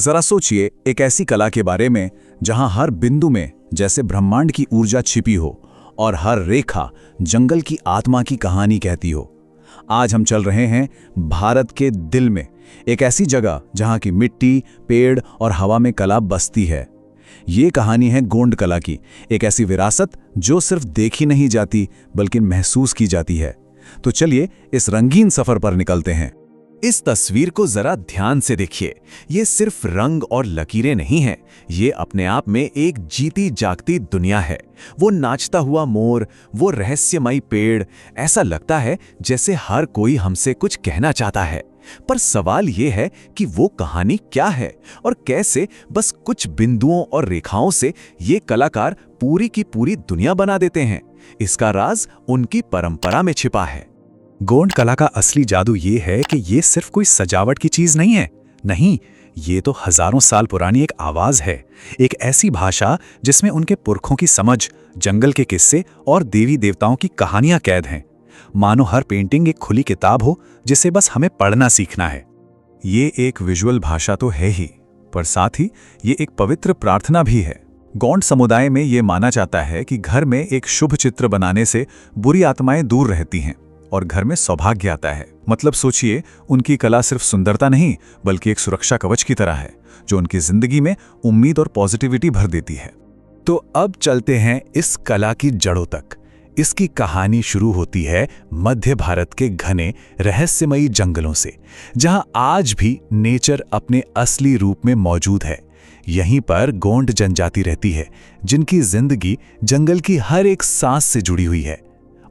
जरा सोचिए एक ऐसी कला के बारे में जहां हर बिंदु में जैसे ब्रह्मांड की ऊर्जा छिपी हो और हर रेखा जंगल की आत्मा की कहानी कहती हो। आज हम चल रहे हैं भारत के दिल में, एक ऐसी जगह जहां की मिट्टी, पेड़ और हवा में कला बसती है। ये कहानी है गोंड कला की, एक ऐसी विरासत जो सिर्फ देखी नहीं जाती बल्कि महसूस की जाती है। तो चलिए इस रंगीन सफर पर निकलते हैं। इस तस्वीर को जरा ध्यान से देखिए। ये सिर्फ रंग और लकीरें नहीं हैं, ये अपने आप में एक जीती जागती दुनिया है। वो नाचता हुआ मोर, वो रहस्यमयी पेड़, ऐसा लगता है जैसे हर कोई हमसे कुछ कहना चाहता है। पर सवाल ये है कि वो कहानी क्या है और कैसे बस कुछ बिंदुओं और रेखाओं से ये कलाकार पूरी की पूरी दुनिया बना देते हैं। इसका राज उनकी परंपरा में छिपा है। गोंड कला का असली जादू ये है कि ये सिर्फ कोई सजावट की चीज नहीं है। नहीं, ये तो हजारों साल पुरानी एक आवाज है, एक ऐसी भाषा जिसमें उनके पुरखों की समझ, जंगल के किस्से और देवी देवताओं की कहानियां कैद हैं। मानो हर पेंटिंग एक खुली किताब हो जिसे बस हमें पढ़ना सीखना है। ये एक विजुअल भाषा तो है ही, पर साथ ही ये एक पवित्र प्रार्थना भी है। गोंड समुदाय में ये माना जाता है कि घर में एक शुभ चित्र बनाने से बुरी आत्माएं दूर रहती हैं और घर में सौभाग्य आता है। मतलब सोचिए, उनकी कला सिर्फ सुंदरता नहीं बल्कि एक सुरक्षा कवच की तरह है जो उनकी जिंदगी में उम्मीद और पॉजिटिविटी भर देती है। तो अब चलते हैं इस कला की जड़ों तक। इसकी कहानी शुरू होती है मध्य भारत के घने रहस्यमयी जंगलों से, जहां आज भी नेचर अपने असली रूप में मौजूद है। यहीं पर गोंड जनजाति रहती है जिनकी जिंदगी जंगल की हर एक सांस से जुड़ी हुई है।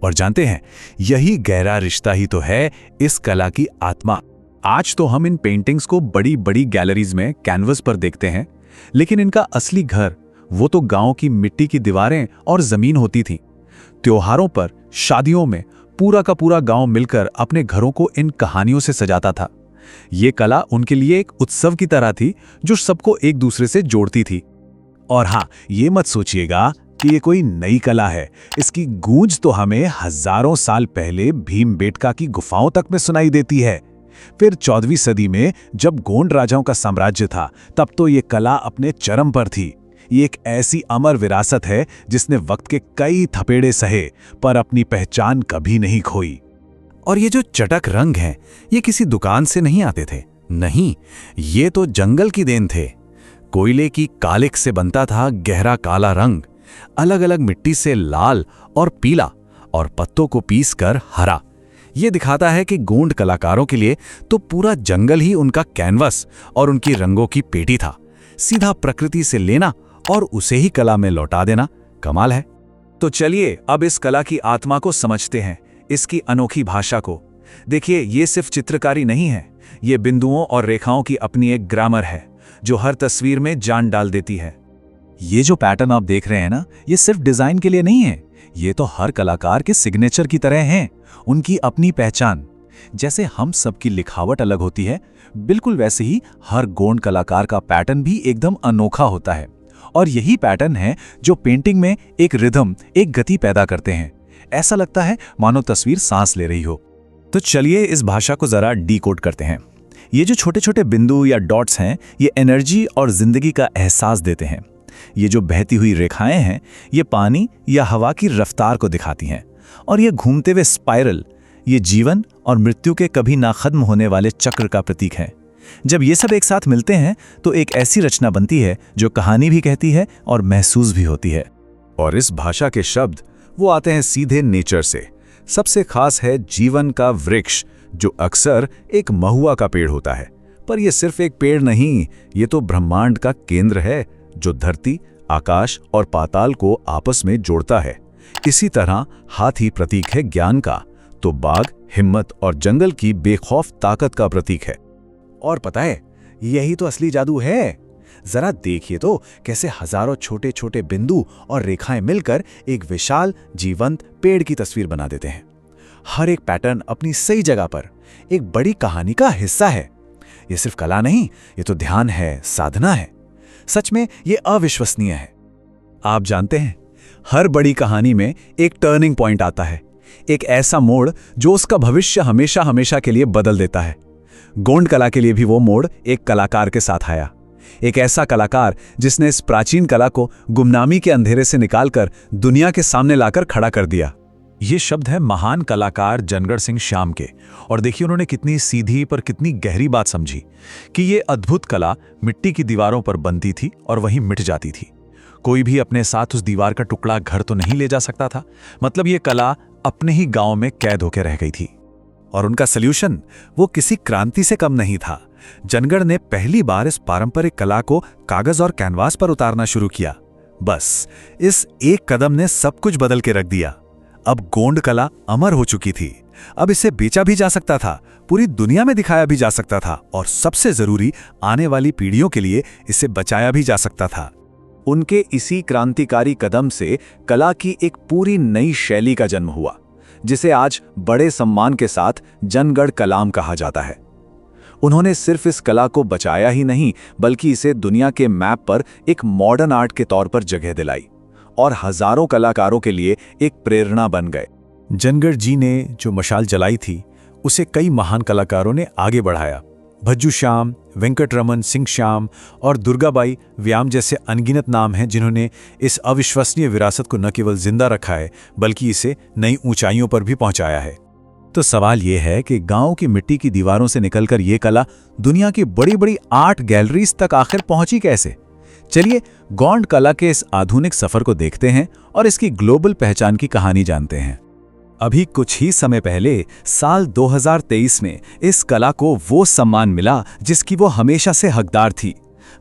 और जानते हैं, यही गहरा रिश्ता ही तो है इस कला की आत्मा। आज तो हम इन पेंटिंग्स को बड़ी बड़ी गैलरीज में कैनवस पर देखते हैं, लेकिन इनका असली घर वो तो गांव की मिट्टी की दीवारें और जमीन होती थी। त्योहारों पर, शादियों में पूरा का पूरा गांव मिलकर अपने घरों को इन कहानियों से सजाता था। ये कला उनके लिए एक उत्सव की तरह थी जो सबको एक दूसरे से जोड़ती थी। और हाँ, ये मत सोचिएगा कि ये कोई नई कला है। इसकी गूंज तो हमें हजारों साल पहले भीमबेटका की गुफाओं तक में सुनाई देती है। फिर 14वीं सदी में जब गोंड राजाओं का साम्राज्य था, तब तो ये कला अपने चरम पर थी। ये एक ऐसी अमर विरासत है जिसने वक्त के कई थपेड़े सहे पर अपनी पहचान कभी नहीं खोई। और ये जो चटक रंग हैं, ये किसी दुकान से नहीं आते थे। नहीं, ये तो जंगल की देन थे। कोयले की कालिख से बनता था गहरा काला रंग, अलग अलग मिट्टी से लाल और पीला, और पत्तों को पीसकर हरा। ये दिखाता है कि गोंड कलाकारों के लिए तो पूरा जंगल ही उनका कैनवस और उनकी रंगों की पेटी था। सीधा प्रकृति से लेना और उसे ही कला में लौटा देना कमाल है। तो चलिए अब इस कला की आत्मा को समझते हैं, इसकी अनोखी भाषा को। देखिए, ये सिर्फ चित्रकारी नहीं है, ये बिंदुओं और रेखाओं की अपनी एक ग्रामर है जो हर तस्वीर में जान डाल देती है। ये जो पैटर्न आप देख रहे हैं ना, ये सिर्फ डिजाइन के लिए नहीं है, ये तो हर कलाकार के सिग्नेचर की तरह हैं, उनकी अपनी पहचान। जैसे हम सबकी लिखावट अलग होती है, बिल्कुल वैसे ही हर गोंड कलाकार का पैटर्न भी एकदम अनोखा होता है। और यही पैटर्न है जो पेंटिंग में एक रिदम, एक गति पैदा करते हैं। ऐसा लगता है मानो तस्वीर सांस ले रही हो। तो चलिए इस भाषा को जरा डीकोड करते हैं। ये जो छोटे छोटे बिंदु या डॉट्स हैं, ये एनर्जी और जिंदगी का एहसास देते हैं। ये जो बहती हुई रेखाएं हैं, ये पानी या हवा की रफ्तार को दिखाती हैं। और ये घूमते हुए स्पाइरल, ये जीवन और मृत्यु के कभी ना खत्म होने वाले चक्र का प्रतीक है। जब ये सब एक साथ मिलते हैं तो एक ऐसी रचना बनती है जो कहानी भी कहती है और महसूस भी होती है। और इस भाषा के शब्द वो आते हैं सीधे नेचर से। सबसे खास है जीवन का वृक्ष, जो अक्सर एक महुआ का पेड़ होता है। पर यह सिर्फ एक पेड़ नहीं, ये तो ब्रह्मांड का केंद्र है जो धरती, आकाश और पाताल को आपस में जोड़ता है। इसी तरह हाथी प्रतीक है ज्ञान का, तो बाघ हिम्मत और जंगल की बेखौफ ताकत का प्रतीक है। और पता है, यही तो असली जादू है। जरा देखिए तो कैसे हजारों छोटे छोटे बिंदु और रेखाएं मिलकर एक विशाल जीवंत पेड़ की तस्वीर बना देते हैं। हर एक पैटर्न अपनी सही जगह पर एक बड़ी कहानी का हिस्सा है। यह सिर्फ कला नहीं, ये तो ध्यान है, साधना है। सच में ये अविश्वसनीय है। आप जानते हैं, हर बड़ी कहानी में एक टर्निंग पॉइंट आता है, एक ऐसा मोड़ जो उसका भविष्य हमेशा हमेशा के लिए बदल देता है। गोंड कला के लिए भी वो मोड़ एक कलाकार के साथ आया। एक ऐसा कलाकार जिसने इस प्राचीन कला को गुमनामी के अंधेरे से निकालकर दुनिया के सामने लाकर खड़ा कर दिया। ये शब्द है महान कलाकार जनगढ़ सिंह श्याम के। और देखिए उन्होंने कितनी सीधी पर कितनी गहरी बात समझी कि ये अद्भुत कला मिट्टी की दीवारों पर बनती थी और वहीं मिट जाती थी। कोई भी अपने साथ उस दीवार का टुकड़ा घर तो नहीं ले जा सकता था। मतलब ये कला अपने ही गांव में कैद होकर रह गई थी। और उनका सल्यूशन वो किसी क्रांति से कम नहीं था। जनगढ़ ने पहली बार इस पारंपरिक कला को कागज और कैनवास पर उतारना शुरू किया। बस इस एक कदम ने सब कुछ बदल के रख दिया। अब गोंड कला अमर हो चुकी थी। अब इसे बेचा भी जा सकता था, पूरी दुनिया में दिखाया भी जा सकता था, और सबसे जरूरी आने वाली पीढ़ियों के लिए इसे बचाया भी जा सकता था। उनके इसी क्रांतिकारी कदम से कला की एक पूरी नई शैली का जन्म हुआ, जिसे आज बड़े सम्मान के साथ जनगढ़ कलाम कहा जाता है। उन्होंने सिर्फ इस कला को बचाया ही नहीं, बल्कि इसे दुनिया के मैप पर एक मॉडर्न आर्ट के तौर पर जगह दिलाई और हजारों कलाकारों के लिए एक प्रेरणा बन गए। जनगढ़ जी ने जो मशाल जलाई थी उसे कई महान कलाकारों ने आगे बढ़ाया। भज्जू श्याम, वेंकटरमन सिंह श्याम और दुर्गाबाई व्याम जैसे अनगिनत नाम हैं जिन्होंने इस अविश्वसनीय विरासत को न केवल जिंदा रखा है बल्कि इसे नई ऊंचाइयों पर भी पहुंचाया है। तो सवाल यह है कि गांव की मिट्टी की दीवारों से निकलकर यह कला दुनिया की बड़ी बड़ी आर्ट गैलरीज तक आखिर पहुंची कैसे? चलिए गोंड कला के इस आधुनिक सफर को देखते हैं और इसकी ग्लोबल पहचान की कहानी जानते हैं। अभी कुछ ही समय पहले साल 2023 में इस कला को वो सम्मान मिला जिसकी वो हमेशा से हकदार थी।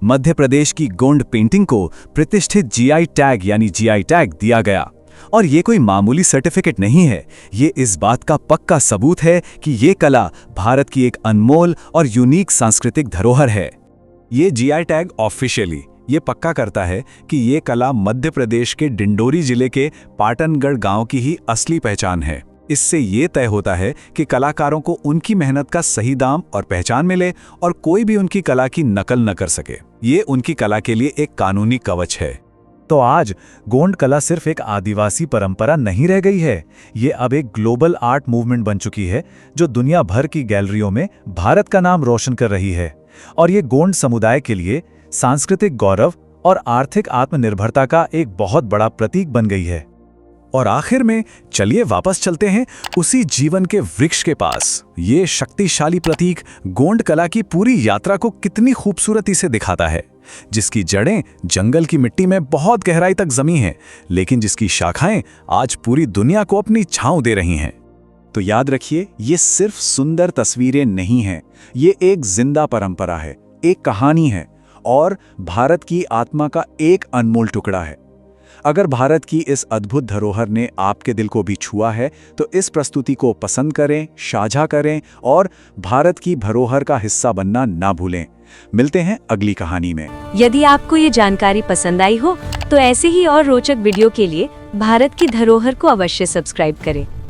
मध्य प्रदेश की गोंड पेंटिंग को प्रतिष्ठित जीआई टैग यानी जीआई टैग दिया गया। और ये कोई मामूली सर्टिफिकेट नहीं है, ये इस बात का पक्का सबूत है कि ये कला भारत की एक अनमोल और यूनिक सांस्कृतिक धरोहर है। ये जीआई टैग ऑफिशियली ये पक्का करता है कि ये कला मध्य प्रदेश के डिंडोरी जिले के पाटनगढ़ गांव की ही असली पहचान है। इससे ये तय होता है कि कलाकारों को उनकी मेहनत का सही दाम और पहचान मिले और कोई भी उनकी कला की नकल न कर सके। ये उनकी कला के लिए एक कानूनी कवच है। तो आज गोंड कला सिर्फ एक आदिवासी परंपरा नहीं रह गई है, ये अब एक ग्लोबल आर्ट मूवमेंट बन चुकी है जो दुनिया भर की गैलरियों में भारत का नाम रोशन कर रही है। और ये गोंड समुदाय के लिए सांस्कृतिक गौरव और आर्थिक आत्मनिर्भरता का एक बहुत बड़ा प्रतीक बन गई है। और आखिर में चलिए वापस चलते हैं उसी जीवन के वृक्ष के पास। ये शक्तिशाली प्रतीक गोंड कला की पूरी यात्रा को कितनी खूबसूरती से दिखाता है, जिसकी जड़ें जंगल की मिट्टी में बहुत गहराई तक जमी हैं, लेकिन जिसकी शाखाएं आज पूरी दुनिया को अपनी छांव दे रही हैं। तो याद रखिए, ये सिर्फ सुंदर तस्वीरें नहीं हैं, ये एक जिंदा परंपरा है, एक कहानी है और भारत की आत्मा का एक अनमोल टुकड़ा है। अगर भारत की इस अद्भुत धरोहर ने आपके दिल को भी छुआ है तो इस प्रस्तुति को पसंद करें, साझा करें और भारत की धरोहर का हिस्सा बनना ना भूलें। मिलते हैं अगली कहानी में। यदि आपको ये जानकारी पसंद आई हो तो ऐसे ही और रोचक वीडियो के लिए भारत की धरोहर को अवश्य सब्सक्राइब करें।